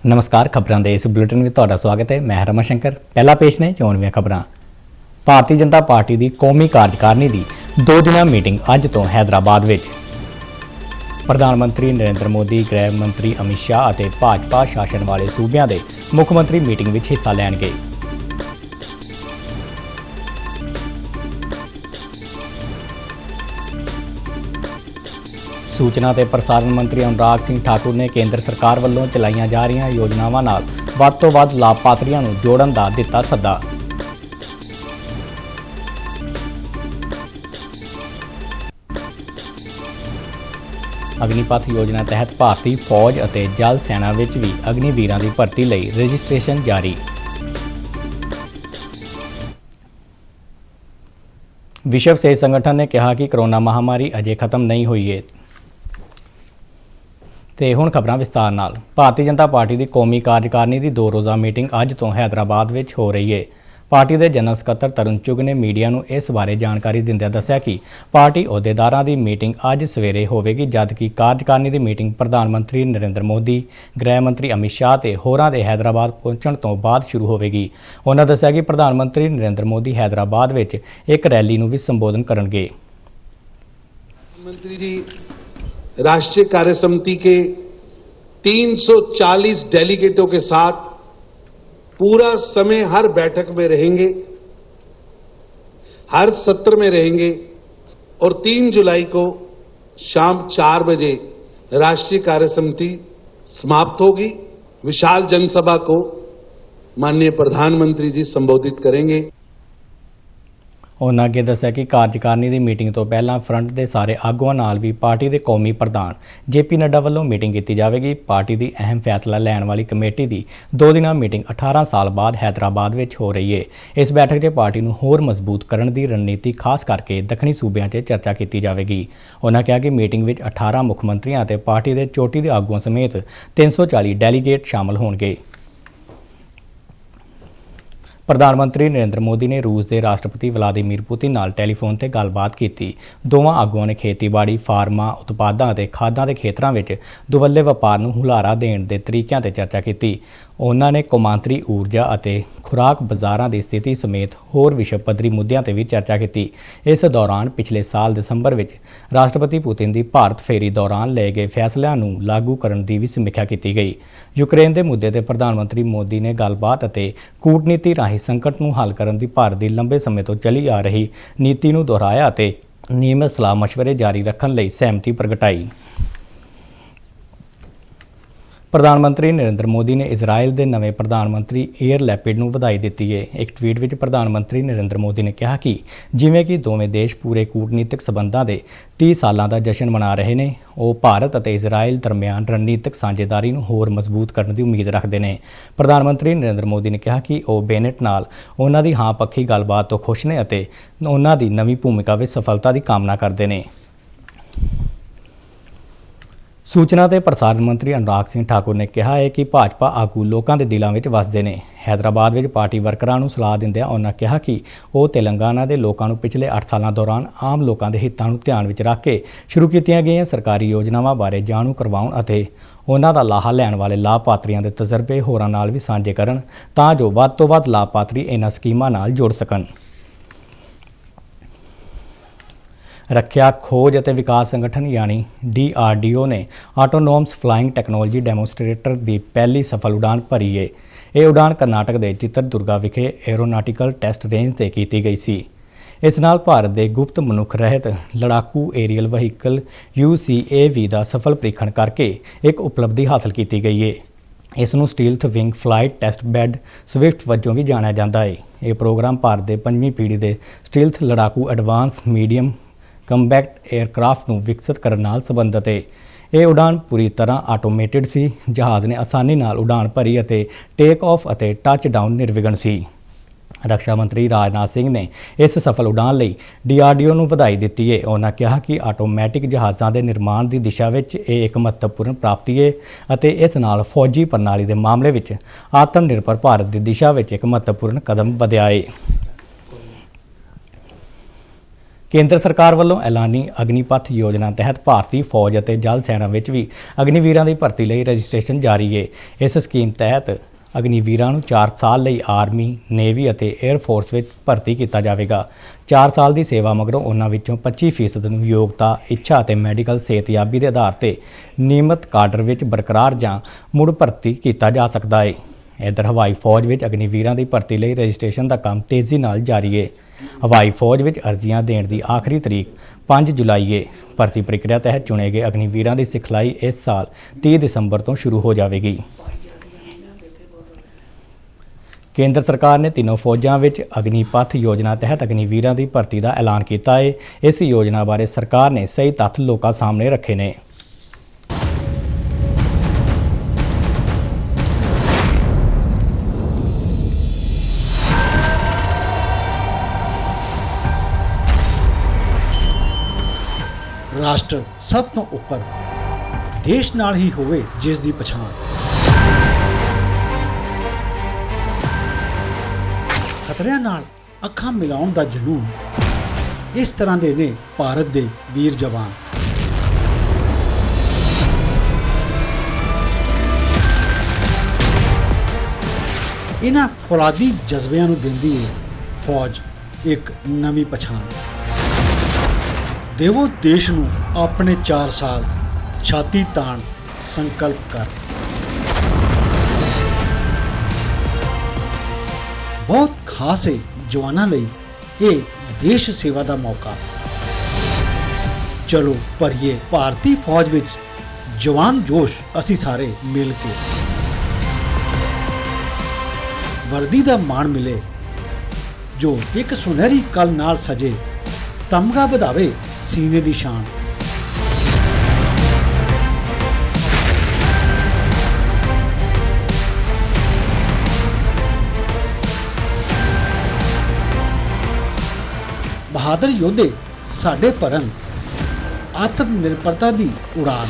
नमस्कार। खबरों के इस बुलेटिन में तुहाडा स्वागत है। मैं रमन शंकर। पहला पेश ने चोणवीं खबरां। भारतीय जनता पार्टी की कौमी कार्यकारिणी की 2 दिना मीटिंग अज तो हैदराबाद विच। प्रधानमंत्री नरेंद्र मोदी, गृह मंत्री अमित शाह और भाजपा शासन वाले सूबे के मुख मंत्री मीटिंग में हिस्सा लैणगे। सूचना ते प्रसारण मंत्री अनुराग सिंह ठाकुर ने केंद्र सरकार वालों चलाईਆਂ जा रही योजनावां नाल ਵੱਧ ਤੋਂ ਵੱਧ लाभपात्रियों ਨੂੰ जोड़न का दिता सद्दा। अग्निपथ योजना तहत भारतीय फौज और जल सेना विच भी अग्निवीरां की भर्ती लई रजिस्ट्रेशन जारी। विश्व सेहत संगठन ने कहा कि कोरोना महामारी अजे खत्म नहीं हुई है। ਤੇ ਹੁਣ ਖਬਰਾਂ ਵਿਸਤਾਰ ਨਾਲ। ਭਾਰਤੀ ਜਨਤਾ ਪਾਰਟੀ ਦੀ ਕੌਮੀ ਕਾਰਜਕਾਰਨੀ ਦੀ 2 ਰੋਜ਼ਾ ਮੀਟਿੰਗ ਅੱਜ ਤੋਂ ਹੈਦਰਾਬਾਦ ਵਿੱਚ ਹੋ ਰਹੀ ਹੈ। ਪਾਰਟੀ ਦੇ ਜਨਰਲ ਸਕੱਤਰ ਤਰੁਣ ਚੁਗ ਨੇ ਮੀਡੀਆ ਨੂੰ ਇਸ ਬਾਰੇ ਜਾਣਕਾਰੀ ਦਿੰਦਿਆਂ ਦੱਸਿਆ ਕਿ ਪਾਰਟੀ ਅਹੁਦੇਦਾਰਾਂ ਦੀ ਮੀਟਿੰਗ ਅੱਜ ਸਵੇਰੇ ਹੋਵੇਗੀ, ਜਦਕਿ ਕਾਰਜਕਾਰਨੀ ਦੀ ਮੀਟਿੰਗ ਪ੍ਰਧਾਨ ਮੰਤਰੀ ਨਰਿੰਦਰ ਮੋਦੀ, ਗ੍ਰਹਿ ਮੰਤਰੀ ਅਮਿਤ ਸ਼ਾਹ ਤੇ ਹੋਰਾਂ ਦੇ ਹੈਦਰਾਬਾਦ ਪਹੁੰਚਣ ਤੋਂ ਬਾਅਦ ਸ਼ੁਰੂ ਹੋਵੇਗੀ। ਉਹਨਾਂ ਦੱਸਿਆ ਕਿ ਪ੍ਰਧਾਨ ਮੰਤਰੀ ਨਰਿੰਦਰ ਮੋਦੀ ਹੈਦਰਾਬਾਦ ਵਿੱਚ ਇੱਕ ਰੈਲੀ ਨੂੰ ਵੀ ਸੰਬੋਧਨ ਕਰਨਗੇ। मंत्री जी राष्ट्रीय कार्य समिति के 340 डेलीगेटों के साथ पूरा समय हर बैठक में रहेंगे, हर सत्र में रहेंगे और 3 जुलाई को शाम 4 बजे राष्ट्रीय कार्य समिति समाप्त होगी। विशाल जनसभा को माननीय प्रधानमंत्री जी संबोधित करेंगे। उन्होंने अगे दस्सिया कि कार्यकारिणी की मीटिंग तो पहला फ्रंट के सारे आगुआं नाल भी पार्टी के कौमी प्रधान JP नड्डा वालों मीटिंग की जाएगी। पार्टी की अहम फैसला लैण वाली कमेटी की 2 दिना मीटिंग 18 साल बाद हैदराबाद में हो रही है। इस बैठक में पार्टी को होर मजबूत करने की रणनीति खास करके दक्षिणी सूबों से चर्चा की जाएगी। उन्होंने कहा कि मीटिंग में 18 मुख मंत्रियों और पार्टी के चोटी के आगुआं समेत 340 डेलीगेट शामिल होंगे। प्रधानमंत्री नरेंद्र मोदी ने रूस के राष्ट्रपति व्लादिमीर पुतिन नाल टैलीफोन ते गलबात की। दोवां आगुआं ने खेतीबाड़ी, फार्मा उत्पादां ते खादां के खेतरां विच दुवल्ले वपार नूं हुलारा देण दे तरीकिਆਂ ते चर्चा की। उन्होंने कौमांतरी ऊर्जा और खुराक बाजारां की स्थिति समेत होर विश्व पद्धरी मुद्दों पर भी चर्चा की। इस दौरान पिछले साल दिसंबर में राष्ट्रपति पुतिन की भारत फेरी दौरान लए गए फैसलों को लागू करने की भी समीक्षा की गई। यूक्रेन के मुद्दे पर प्रधानमंत्री मोदी ने गलबात और कूटनीति राही संकट को हल करने की भारत की लंबे समय तो चली आ रही नीति को दोहराया और नियमित सलाह मशवरे जारी रखने लई सहमति प्रगटाई। प्रधानमंत्री नरेंद्र मोदी ने इजराइल के नवे प्रधानमंत्री एयर लैपिड को बधाई दी है। एक ट्वीट में प्रधानमंत्री नरेंद्र मोदी ने कहा कि जिमें कि दोवें देश पूरे कूटनीतिक संबंधों के 30 सालों का जश्न मना रहे हैं, वो भारत और इजराइल दरमियान रणनीतिक साझेदारी को होर मजबूत करने की उम्मीद रखते हैं। प्रधानमंत्री नरेंद्र मोदी ने कहा कि वो बेनेट नाल उन्हां दी हाँ पक्षी गलबात तो खुश ने और उन्हां दी नवी भूमिका में सफलता की कामना करते हैं। सूचना ते प्रसारण मंत्री अनुराग सिंह ठाकुर ने कहा है कि भाजपा आगू लोगों के दिलों में वसते हैं। हैदराबाद में पार्टी वर्करां नूं सलाह दिंदिआं उन्होंने कहा कि वो तेलंगाना के लोगों को पिछले 8 सालों दौरान आम लोगों के हितों को ध्यान में रख के शुरू कीतियां गईआं सरकारी योजनावां बारे जाणू करवाउण अते उन्हां दा लाहा लैण वाले लाभपात्रियों के तजर्बे होरां नाल भी साझे करन तां जो वध तों वध लाभपात्री इन्हां स्कीमां नाल जुड़ सकन। रखिया खोज और विकास संगठन यानी DRDO ने ऑटोनोमस फ्लाइंग टैक्नोलॉजी डेमोनस्ट्रेटर की पहली सफल उड़ान भरी है। ये उड़ान कर्नाटक के चित्रदुर्गा विखे एरोनॉटिकल टेस्ट रेंज से की गई सी। इस नाल भारत के गुप्त मनुख रहत लड़ाकू एरियल वहीकल UCAV का सफल परीक्षण करके एक उपलब्धि हासिल की गई है। इसनूं stealth wing flight test bed SWiFT वजों भी जाना जाता है। ये प्रोग्राम भारत के 5वीं पीढ़ी के स्टील्थ लड़ाकू एडवांस मीडियम कंबैक्ट एयरक्राफ्ट को विकसित करने नाल संबंधित है। ये उड़ान पूरी तरह ऑटोमेटिड सी। जहाज़ ने आसानी नाल उड़ान भरी और टेक ऑफ और टच डाउन निर्विघन सी। रक्षा मंत्री राजनाथ सिंह ने इस सफल उड़ान लई DRDO को बधाई दी है। उन्होंने कहा कि ऑटोमैटिक जहाज़ों के निर्माण की दिशा में एक महत्वपूर्ण प्राप्ति है और इस नाल फौजी प्रणाली के मामले में आत्मनिर्भर भारत की दिशा में एक महत्वपूर्ण कदम बढ़िया है। ਕੇਂਦਰ ਸਰਕਾਰ ਵੱਲੋਂ ਐਲਾਨੀ ਅਗਨੀਪਥ ਯੋਜਨਾ ਤਹਿਤ ਭਾਰਤੀ ਫੌਜ ਅਤੇ ਜਲ ਸੈਨਾ ਵਿੱਚ ਵੀ ਅਗਨੀਵੀਰਾਂ ਦੀ ਭਰਤੀ ਲਈ ਰਜਿਸਟ੍ਰੇਸ਼ਨ ਜਾਰੀ ਹੈ। ਇਸ ਸਕੀਮ ਤਹਿਤ ਅਗਨੀਵੀਰਾਂ ਨੂੰ 4 ਸਾਲ ਲਈ ਆਰਮੀ, ਨੇਵੀ ਅਤੇ 에ਅਰ ਫੋਰਸ ਵਿੱਚ ਭਰਤੀ ਕੀਤਾ ਜਾਵੇਗਾ। 4 ਸਾਲ ਦੀ ਸੇਵਾ ਮਗਰੋਂ ਉਹਨਾਂ ਵਿੱਚੋਂ 25% ਨੂੰ ਯੋਗਤਾ, ਇੱਛਾ ਅਤੇ ਮੈਡੀਕਲ ਸਿਹਤਯਾਬੀ ਦੇ ਆਧਾਰ ਤੇ ਨਿਯਮਤ ਕਾਡਰ ਵਿੱਚ ਬਰਕਰਾਰ ਜਾਂ ਮੁੜ ਭਰਤੀ ਕੀਤਾ ਜਾ ਸਕਦਾ ਹੈ। ਇੱਧਰ ਹਵਾਈ ਫੌਜ ਵਿੱਚ ਅਗਨੀਵੀਰਾਂ ਦੀ ਭਰਤੀ ਲਈ ਰਜਿਸਟ੍ਰੇਸ਼ਨ ਦਾ ਕੰਮ ਤੇਜ਼ੀ ਨਾਲ ਜਾਰੀ ਹੈ। ਹਵਾਈ ਫੌਜ ਵਿੱਚ ਅਰਜ਼ੀਆਂ ਦੇਣ ਦੀ ਆਖਰੀ ਤਰੀਕ 5 ਜੁਲਾਈ ਹੈ। ਭਰਤੀ ਪ੍ਰਕਿਰਿਆ ਤਹਿਤ ਚੁਣੇ ਗਏ ਅਗਨੀਵੀਰਾਂ ਦੀ ਸਿਖਲਾਈ ਇਸ ਸਾਲ 30 ਦਸੰਬਰ ਤੋਂ ਸ਼ੁਰੂ ਹੋ ਜਾਵੇਗੀ। ਕੇਂਦਰ ਸਰਕਾਰ ਨੇ ਤਿੰਨੋਂ ਫੌਜਾਂ ਵਿੱਚ ਅਗਨੀਪਥ ਯੋਜਨਾ ਤਹਿਤ ਅਗਨੀਵੀਰਾਂ ਦੀ ਭਰਤੀ ਦਾ ਐਲਾਨ ਕੀਤਾ ਹੈ। ਇਸ ਯੋਜਨਾ ਬਾਰੇ ਸਰਕਾਰ ਨੇ ਸਹੀ ਤੱਥ ਲੋਕਾਂ ਸਾਹਮਣੇ ਰੱਖੇ ਨੇ। ਰਾਸ਼ਟਰ ਸਭ ਤੋਂ ਉੱਪਰ, ਦੇਸ਼ ਨਾਲ ਹੀ ਹੋਵੇ ਜਿਸ ਦੀ ਪਛਾਣ। ਖਤਰਿਆਂ ਨਾਲ ਅੱਖਾਂ ਮਿਲਾਉਣ ਦਾ ਜਨੂਨ, ਇਸ ਤਰ੍ਹਾਂ ਦੇ ਨੇ ਭਾਰਤ ਦੇ ਵੀਰ ਜਵਾਨ। ਇਹਨਾਂ ਫੌਲਾਦੀ ਜਜ਼ਬਿਆਂ ਨੂੰ ਦਿੰਦੀ ਹੈ ਫੌਜ ਇੱਕ ਨਵੀਂ ਪਛਾਣ। ਦੇਵੋ ਦੇਸ਼ ਨੂੰ ਆਪਣੇ 4 ਸਾਲ, ਛਾਤੀ ਤਾਣ ਸੰਕਲਪ ਕਰ। ਬਹੁਤ ਖਾਸ ਹੈ ਜਵਾਨਾਂ ਲਈ ਇਹ ਦੇਸ਼ ਸੇਵਾ ਦਾ ਮੌਕਾ। ਚਲੋ ਭਰੀਏ ਭਾਰਤੀ ਫੌਜ ਵਿੱਚ ਜਵਾਨ ਜੋਸ਼, ਅਸੀਂ ਸਾਰੇ ਮਿਲ ਕੇ। ਵਰਦੀ ਦਾ ਮਾਣ ਮਿਲੇ ਜੋ ਇੱਕ ਸੁਨਹਿਰੀ ਕਲ ਨਾਲ ਸਜੇ, ਤਮਗਾ ਵਧਾਵੇ ਸੀਨੇ ਦੀ ਸ਼ਾਨ। ਬਹਾਦਰ ਯੋਧੇ ਸਾਡੇ ਭਰਨ ਆਤਮ ਨਿਰਭਰਤਾ ਦੀ ਉਡਾਨ।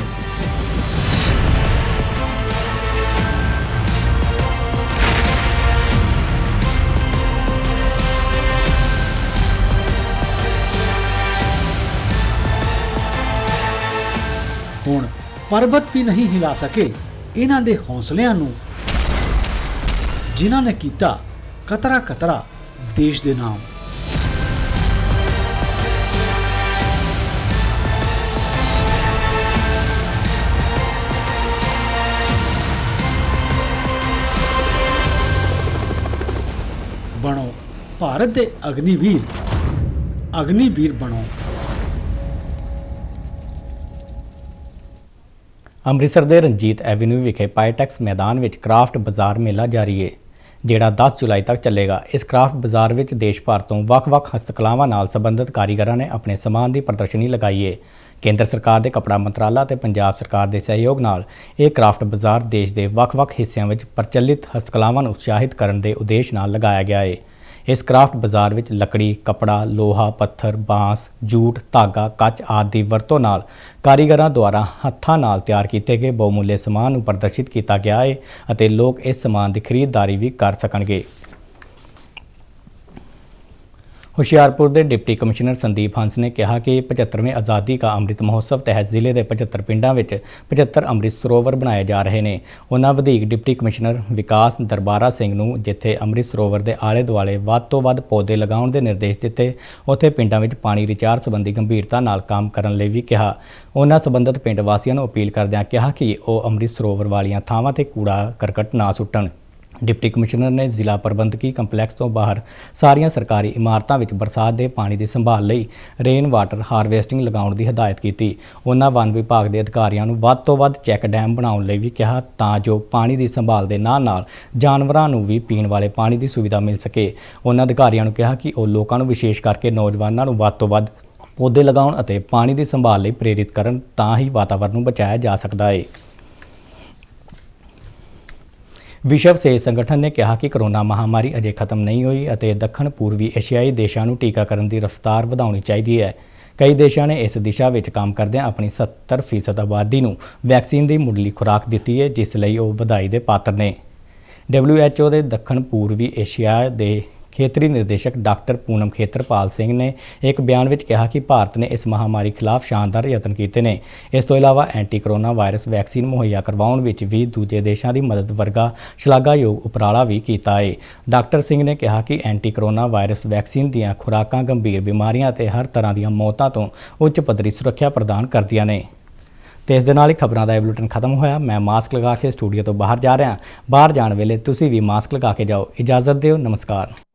ਹੁਣ ਪਰਬਤ ਵੀ ਨਹੀਂ ਹਿਲਾ ਸਕੇ ਇਹਨਾਂ ਦੇ ਹੌਸਲਿਆਂ ਨੂੰ, ਜਿਨ੍ਹਾਂ ਨੇ ਕੀਤਾ ਕਤਰਾ ਕਤਰਾ ਦੇਸ਼ ਦੇ ਨਾਮ। ਬਣੋ ਭਾਰਤ ਦੇ ਅਗਨੀਵੀਰ, ਅਗਨੀਵੀਰ ਬਣੋ। ਅੰਮ੍ਰਿਤਸਰ ਦੇ ਰਣਜੀਤ ਐਵੀਨਿਊ ਵਿਖੇ ਪਾਈਟੈਕਸ ਮੈਦਾਨ ਵਿੱਚ ਕ੍ਰਾਫਟ ਬਾਜ਼ਾਰ ਮੇਲਾ ਜਾਰੀ ਹੈ, ਜਿਹੜਾ 10 ਜੁਲਾਈ ਤੱਕ ਚੱਲੇਗਾ। ਇਸ ਕ੍ਰਾਫਟ ਬਾਜ਼ਾਰ ਵਿੱਚ ਦੇਸ਼ ਭਰ ਤੋਂ ਵੱਖ-ਵੱਖ ਹਸਤਕਲਾਵਾਂ ਨਾਲ ਸੰਬੰਧਿਤ ਕਾਰੀਗਰਾਂ ਨੇ ਆਪਣੇ ਸਮਾਨ ਦੀ ਪ੍ਰਦਰਸ਼ਨੀ ਲਗਾਈ ਹੈ। ਕੇਂਦਰ ਸਰਕਾਰ ਦੇ ਕੱਪੜਾ ਮੰਤਰਾਲਾ ਅਤੇ ਪੰਜਾਬ ਸਰਕਾਰ ਦੇ ਸਹਿਯੋਗ ਨਾਲ ਇਹ ਕ੍ਰਾਫਟ ਬਾਜ਼ਾਰ ਦੇਸ਼ ਦੇ ਵੱਖ-ਵੱਖ ਹਿੱਸਿਆਂ ਵਿੱਚ ਪ੍ਰਚਲਿਤ ਹਸਤਕਲਾਵਾਂ ਨੂੰ ਉਤਸ਼ਾਹਿਤ ਕਰਨ ਦੇ ਉਦੇਸ਼ ਨਾਲ ਲਗਾਇਆ ਗਿਆ ਹੈ। ਇਸ ਕ੍ਰਾਫਟ ਬਾਜ਼ਾਰ ਵਿੱਚ ਲੱਕੜੀ, ਕੱਪੜਾ, ਲੋਹਾ, ਪੱਥਰ, ਬਾਂਸ, ਜੂਟ, ਧਾਗਾ, ਕੱਚ ਆਦਿ ਦੀ ਵਰਤੋਂ ਨਾਲ ਕਾਰੀਗਰਾਂ ਦੁਆਰਾ ਹੱਥਾਂ ਨਾਲ ਤਿਆਰ ਕੀਤੇ ਗਏ ਬਹੁਮੁੱਲੇ ਸਮਾਨ ਨੂੰ ਪ੍ਰਦਰਸ਼ਿਤ ਕੀਤਾ ਗਿਆ ਹੈ ਅਤੇ ਲੋਕ ਇਸ ਸਮਾਨ ਦੀ ਖਰੀਦਦਾਰੀ ਵੀ ਕਰ ਸਕਣਗੇ। ਹੁਸ਼ਿਆਰਪੁਰ ਦੇ ਡਿਪਟੀ ਕਮਿਸ਼ਨਰ ਸੰਦੀਪ ਹੰਸ ਨੇ ਕਿਹਾ ਕਿ 75ਵੇਂ ਆਜ਼ਾਦੀ ਕਾ ਅੰਮ੍ਰਿਤ ਮਹੋਤਸਵ ਤਹਿਤ ਜ਼ਿਲ੍ਹੇ ਦੇ 75 ਪਿੰਡਾਂ ਵਿੱਚ 75 ਅੰਮ੍ਰਿਤ ਸਰੋਵਰ ਬਣਾਏ ਜਾ ਰਹੇ ਨੇ। ਉਹਨਾਂ ਵਧੀਕ ਡਿਪਟੀ ਕਮਿਸ਼ਨਰ ਵਿਕਾਸ ਦਰਬਾਰਾ ਸਿੰਘ ਨੂੰ ਜਿੱਥੇ ਅੰਮ੍ਰਿਤ ਸਰੋਵਰ ਦੇ ਆਲੇ ਦੁਆਲੇ ਵੱਧ ਤੋਂ ਵੱਧ ਪੌਦੇ ਲਗਾਉਣ ਦੇ ਨਿਰਦੇਸ਼ ਦਿੱਤੇ, ਉੱਥੇ ਪਿੰਡਾਂ ਵਿੱਚ ਪਾਣੀ ਰਿਚਾਰਜ ਸੰਬੰਧੀ ਗੰਭੀਰਤਾ ਨਾਲ ਕੰਮ ਕਰਨ ਲਈ ਵੀ ਕਿਹਾ। ਉਹਨਾਂ ਸੰਬੰਧਿਤ ਪਿੰਡ ਵਾਸੀਆਂ ਨੂੰ ਅਪੀਲ ਕਰਦਿਆਂ ਕਿਹਾ ਕਿ ਉਹ ਅੰਮ੍ਰਿਤ ਸਰੋਵਰ ਵਾਲੀਆਂ ਥਾਵਾਂ ਤੇ ਕੂੜਾ ਕਰਕਟ ਨਾ ਸੁੱਟਣ। ਡਿਪਟੀ ਕਮਿਸ਼ਨਰ ਨੇ ਜ਼ਿਲ੍ਹਾ ਪ੍ਰਬੰਧਕੀ ਕੰਪਲੈਕਸ ਤੋਂ ਬਾਹਰ ਸਾਰੀਆਂ ਸਰਕਾਰੀ ਇਮਾਰਤਾਂ ਵਿੱਚ ਬਰਸਾਤ ਦੇ ਪਾਣੀ ਦੀ ਸੰਭਾਲ ਲਈ ਰੇਨ ਵਾਟਰ ਹਾਰਵੈਸਟਿੰਗ ਲਗਾਉਣ ਦੀ ਹਦਾਇਤ ਕੀਤੀ। ਉਹਨਾਂ ਵਨ ਵਿਭਾਗ ਦੇ ਅਧਿਕਾਰੀਆਂ ਨੂੰ ਵੱਧ ਤੋਂ ਵੱਧ ਚੈੱਕ ਡੈਮ ਬਣਾਉਣ ਲਈ ਵੀ ਕਿਹਾ ਤਾਂ ਜੋ ਪਾਣੀ ਦੀ ਸੰਭਾਲ ਦੇ ਨਾਲ ਜਾਨਵਰਾਂ ਨੂੰ ਵੀ ਪੀਣ ਵਾਲੇ ਪਾਣੀ ਦੀ ਸੁਵਿਧਾ ਮਿਲ ਸਕੇ। ਉਹਨਾਂ ਅਧਿਕਾਰੀਆਂ ਨੂੰ ਕਿਹਾ ਕਿ ਉਹ ਲੋਕਾਂ ਨੂੰ ਵਿਸ਼ੇਸ਼ ਕਰਕੇ ਨੌਜਵਾਨਾਂ ਨੂੰ ਵੱਧ ਤੋਂ ਵੱਧ ਪੌਦੇ ਲਗਾਉਣ ਅਤੇ ਪਾਣੀ ਦੀ ਸੰਭਾਲ ਲਈ ਪ੍ਰੇਰਿਤ ਕਰਨ, ਤਾਂ ਹੀ ਵਾਤਾਵਰਣ ਨੂੰ ਬਚਾਇਆ ਜਾ ਸਕਦਾ ਹੈ। ਵਿਸ਼ਵ ਸਿਹਤ ਸੰਗਠਨ ਨੇ ਕਿਹਾ ਕਿ ਕਰੋਨਾ ਮਹਾਮਾਰੀ ਅਜੇ ਖਤਮ ਨਹੀਂ ਹੋਈ ਅਤੇ ਦੱਖਣ ਪੂਰਬੀ ਏਸ਼ੀਆਈ ਦੇਸ਼ਾਂ ਨੂੰ ਟੀਕਾਕਰਨ ਦੀ ਰਫ਼ਤਾਰ ਵਧਾਉਣੀ ਚਾਹੀਦੀ ਹੈ। ਕਈ ਦੇਸ਼ਾਂ ਨੇ ਇਸ ਦਿਸ਼ਾ ਵਿੱਚ ਕੰਮ ਕਰਦਿਆਂ ਆਪਣੀ 70% ਆਬਾਦੀ ਨੂੰ ਵੈਕਸੀਨ ਦੀ ਮੁੱਢਲੀ ਖੁਰਾਕ ਦਿੱਤੀ ਹੈ, ਜਿਸ ਲਈ ਉਹ ਵਧਾਈ ਦੇ ਪਾਤਰ ਨੇ। WHO ਦੇ ਦੱਖਣ ਪੂਰਬੀ ਏਸ਼ੀਆ ਦੇ ਖੇਤਰੀ ਨਿਰਦੇਸ਼ਕ ਡਾਕਟਰ ਪੂਨਮ ਖੇਤਰਪਾਲ ਸਿੰਘ ਨੇ ਇੱਕ ਬਿਆਨ ਵਿੱਚ ਕਿਹਾ ਕਿ ਭਾਰਤ ਨੇ ਇਸ ਮਹਾਮਾਰੀ ਖਿਲਾਫ ਸ਼ਾਨਦਾਰ ਯਤਨ ਕੀਤੇ ਨੇ। ਇਸ ਤੋਂ ਇਲਾਵਾ ਐਂਟੀ ਕਰੋਨਾ ਵਾਇਰਸ ਵੈਕਸੀਨ ਮੁਹੱਈਆ ਕਰਵਾਉਣ ਵਿੱਚ ਵੀ ਦੂਜੇ ਦੇਸ਼ਾਂ ਦੀ ਮਦਦ ਵਰਗਾ ਸ਼ਲਾਘਾਯੋਗ ਉਪਰਾਲਾ ਵੀ ਕੀਤਾ ਹੈ। ਡਾਕਟਰ ਸਿੰਘ ਨੇ ਕਿਹਾ ਕਿ ਐਂਟੀ ਕਰੋਨਾ ਵਾਇਰਸ ਵੈਕਸੀਨ ਦੀਆਂ ਖੁਰਾਕਾਂ ਗੰਭੀਰ ਬਿਮਾਰੀਆਂ ਅਤੇ ਹਰ ਤਰ੍ਹਾਂ ਦੀਆਂ ਮੌਤਾਂ ਤੋਂ ਉੱਚ ਪੱਧਰੀ ਸੁਰੱਖਿਆ ਪ੍ਰਦਾਨ ਕਰਦੀਆਂ ਨੇ। ਤੇ ਇਸ ਦੇ ਨਾਲ ਹੀ ਖਬਰਾਂ ਦਾ ਇਹ ਬੁਲੇਟਿਨ ਖਤਮ ਹੋਇਆ। ਮੈਂ ਮਾਸਕ ਲਗਾ ਕੇ ਸਟੂਡੀਓ ਤੋਂ ਬਾਹਰ ਜਾ ਰਿਹਾ। ਬਾਹਰ ਜਾਣ ਵੇਲੇ ਤੁਸੀਂ ਵੀ ਮਾਸਕ ਲਗਾ ਕੇ ਜਾਓ। ਇਜਾਜ਼ਤ ਦਿਓ। ਨਮਸਕਾਰ।